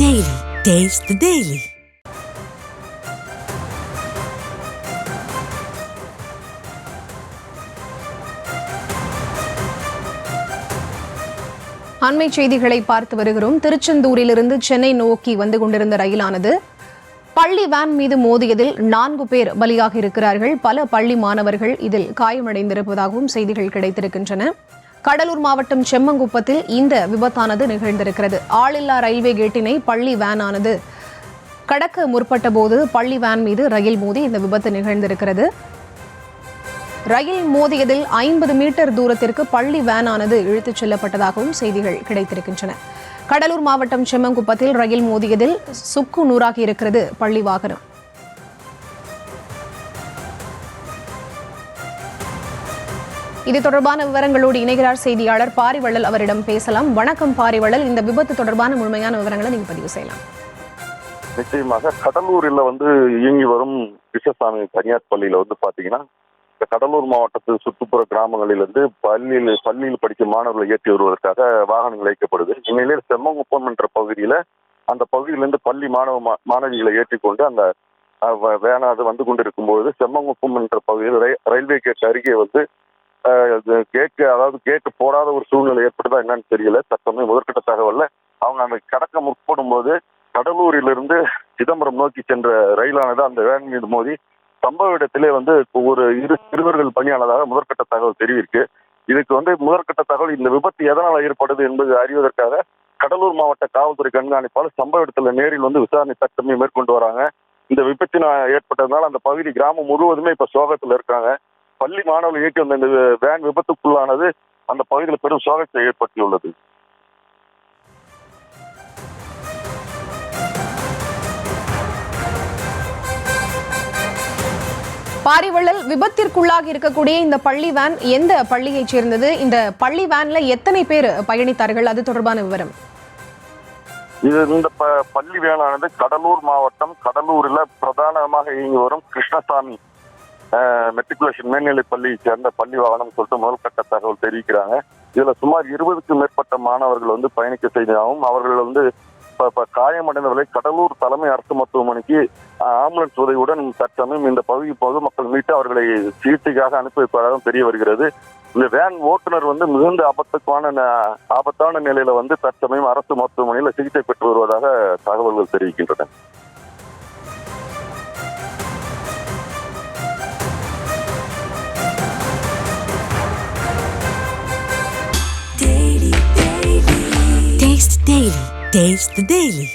Daily. Taste the Daily. அண்மை செய்திகளை பார்த்து வருகிறோம். திருச்செந்தூரிலிருந்து சென்னை நோக்கி வந்து கொண்டிருந்த ரயிலானது பள்ளி வேன் மீது மோதியதில் 4 பேர் பலியாக இருக்கிறார்கள். பல பள்ளி மாணவர்கள் இதில் காயமடைந்திருப்பதாகவும் செய்திகள் கிடைத்திருக்கின்றன. கடலூர் மாவட்டம் செம்மங்குப்பத்தில் இந்த விபத்தானது நிகழ்ந்திருக்கிறது. ஆளில்லா ரயில்வே கேட்டினை பள்ளி வேனானது கடக்க முற்பட்ட போது பள்ளி வேன் மீது ரயில் மோதி இந்த விபத்து நிகழ்ந்திருக்கிறது. ரயில் மோதியதில் 50 மீட்டர் தூரத்திற்கு பள்ளி வேனானது இழுத்துச் செல்லப்பட்டதாகவும் செய்திகள் கிடைத்திருக்கின்றன. கடலூர் மாவட்டம் செம்மங்குப்பத்தில் ரயில் மோதியதில் சுக்கு நூறாகி இருக்கிறது பள்ளி வாகனம். இது தொடர்பான விவரங்களோடு இணைகிறார் செய்தியாளர் பாரிவள்ளல். அவரிடம் பேசலாம். வணக்கம் பாரிவள்ளல், இந்த விபத்து தொடர்பான முழுமையான விவரங்களை நீங்க பதிவு செய்யலாம். நிச்சயமாக கடலூரில் இயங்கி வரும் கிருஷ்ணசாமி தனியார் பள்ளியில பாத்தீங்கன்னா, இந்த கடலூர் மாவட்டத்தில் சுற்றுப்புற கிராமங்களிலிருந்து பள்ளியில் படிக்கும் மாணவர்களை ஏற்றி வருவதற்காக வாகனங்கள் இயக்கப்படுது. இந்நிலையில் செம்மங்குப்பம் என்ற பகுதியில அந்த பகுதியிலிருந்து பள்ளி மாணவிகளை ஏற்றிக்கொண்டு அந்த வேனாது வந்து கொண்டிருக்கும் போது செம்மங்குப்பம் என்ற பகுதியில் ரயில்வே கேட் அருகே கேட்டு போடாத ஒரு சூழ்நிலை ஏற்படுதா என்னன்னு தெரியல. தற்போது முதற்கட்ட தகவல்ல அவங்க அந்த கடக்க முற்படும் போது கடலூரிலிருந்து சிதம்பரம் நோக்கி சென்ற ரயிலானது அந்த வேன் மீது மோதி சம்பவ இடத்திலே ஒரு சிறுவர்கள் பணியானதாக முதற்கட்ட தகவல் தெரிவிருக்கு. இதுக்கு முதற்கட்ட தகவல் இந்த விபத்து எதனால் ஏற்படுது என்பது அறிவதற்காக கடலூர் மாவட்ட காவல்துறை கண்காணிப்பாளர் சம்பவ இடத்துல நேரில் விசாரணை தட்டமே மேற்கொண்டு வராங்க. இந்த விபத்தின ஏற்பட்டதுனால அந்த பகுதி கிராமம் முழுவதுமே இப்ப சோகத்துல இருக்காங்க. பள்ளி மாணவர்கள் இயக்கி வந்த இந்த வேன் விபத்துக்குள்ளானது அந்த பகுதியில் பெரும் சோகத்தை ஏற்படுத்தியுள்ளது. பாரிவள்ளல், விபத்திற்குள்ளாகி இருக்கக்கூடிய இந்த பள்ளி வேன் எந்த பள்ளியைச் சேர்ந்தது? இந்த பள்ளி வேன்ல எத்தனை பேர் பயணித்தார்கள்? அது தொடர்பான விவரம். இந்த பள்ளி வேனானது கடலூர் மாவட்டம் கடலூரில் பிரதானமாக இயங்கி வரும் கிருஷ்ணசாமி மெட்ரிகுலேஷன் மேல்நிலை பள்ளியை சேர்ந்த பள்ளி வாகனம் சொல்லிட்டு முதல்கட்ட தகவல் தெரிவிக்கிறாங்க. இதுல சுமார் 20க்கும் மேற்பட்ட மாணவர்கள் பயணிக்க செய்ததாகவும் அவர்கள் காயமடைந்தவர்களை கடலூர் தலைமை அரசு மருத்துவமனைக்கு ஆம்புலன்ஸ் உதவியுடன் தற்சமயம் இந்த பகுதி பொதுமக்கள் மீட்டு அவர்களை சிகிச்சைக்காக அனுப்பி வைப்பதாகவும் தெரிய வருகிறது. இந்த வேன் ஓட்டுநர் மிகுந்த ஆபத்தான நிலையில தற்சமயம் அரசு மருத்துவமனையில் சிகிச்சை பெற்று வருவதாக தகவல்கள் தெரிவிக்கின்றன. Taste the Daily.